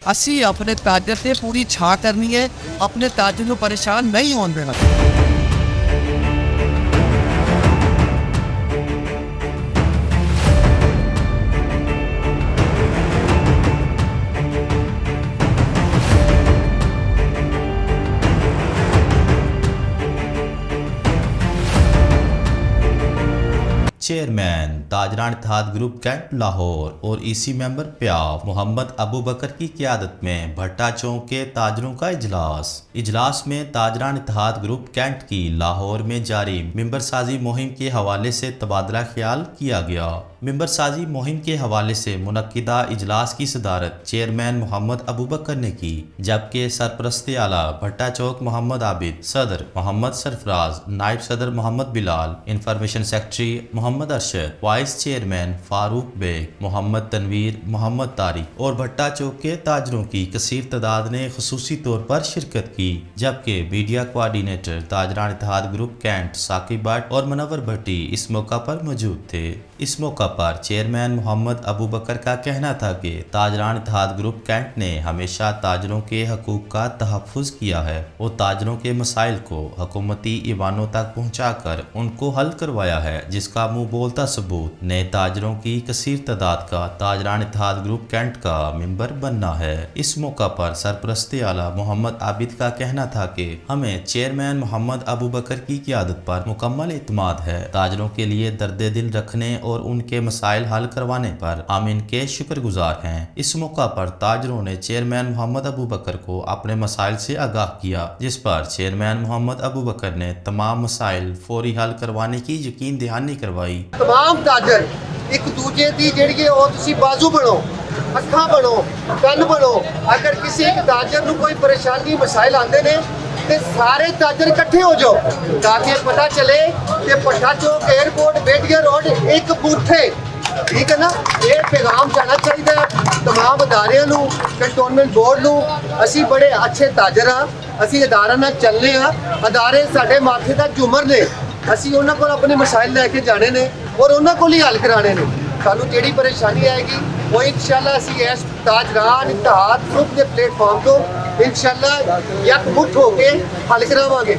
असी अपने ताजर से पूरी छा करनी है, अपने ताजर को परेशान नहीं होने देना। Chairman ताजरान Ittehad group cantt Lahore और ईसी मेंबर प्याफ मोहम्मद अबू बकर की क़यादत में भट्टा चौक के ताजरों का इजलास में ताजरान इत्तेहाद ग्रुप कैंट की लाहौर में जारी मिंबर साजी मुहिम के हवाले से तबादला ख्याल किया गया। मिंबर साजी मुहिम के हवाले से मुनक्किदा इजलास की सदारत चेयरमैन मोहम्मद अबू बकर ने की, जबकि सरपरस्ती आला भट्टा चौक मोहम्मद आबिद, सदर मोहम्मद सरफराज, नायब सदर Mohammad Bilal, information secretary Mohammad Arshad, vice chairman Farooq Beg, Mohammad Tanveer, Mohammad Tariq और भट्टा चौक के ताजरों की कसीर तादाद ने खसूसी तौर पर शिरकत की, जबकि media coordinator Tajran Ittehad group Cantt Saqib Bhat और मुनव्वर भट्टी इस मौका पर मौजूद थे। इस मौका पर चेयरमैन मोहम्मद अबू बकर का कहना था कि ताजरान इत्तेहाद ग्रुप कैंट ने हमेशा ताजरों के हकूक का तहफ़्फ़ुज़ किया है और ताजरों के मसाइल को हुकूमती ईवानों तक पहुँचाकर उनको हल करवाया है, जिसका मुँह बोलता सबूत नए ताजरों की कसीर तादाद का ताजरान इत्तेहाद ग्रुप कैंट का मेंबर बनना है। इस मौका पर सरपरस्ती आला मोहम्मद आबिद का कहना था कि हमें चेयरमैन मोहम्मद अबू बकर की क़यादत पर मुकम्मल इत्मीनान है। ताजरों के लिए दर्द दिल रखने और उनके मसाइल हल करवाने पर हम इनके शुक्रगुजार हैं। इस मौका पर ताजरों ने चेयरमैन मोहम्मद अबू बकर को अपने मसाइल से आगाह किया, जिस पर चेयरमैन मोहम्मद अबू बकर ने तमाम मसाइल फौरी हल करवाने की यकीन दहानी करवाई। तमाम ताजर एक दूजे की जी बाजू बनो, अखा बनो, कन बनो। अगर किसी एक ताजर को कोई परेशानी मसाइल आते ने ते सारे ताजर इकट्ठे हो जाओ, ताकि पता चले कि भट्टा चौक एयरपोर्ट बेटिया रोड एक बूथे, ठीक है ना। ये पैगाम जाना चाहिए तमाम अदारियां, कंटोनमेंट बोर्ड नूं। असी बड़े अच्छे ताजर हाँ, असी अदारा नाल चलने हाँ, अदारे साडे माथे दा झूमर ने। असी उन्हां कोल अपने मसाइल लैके जाने ने और उन्हां कोल ही हल कराने ने। सानू जिहड़ी परेशानी आएगी वो इंशाल्लाह असी इस ताजरान इत्तेहाद ग्रुप के प्लेटफॉर्म तो इंशाल्लाह यकमुठ होके हल करावांगे।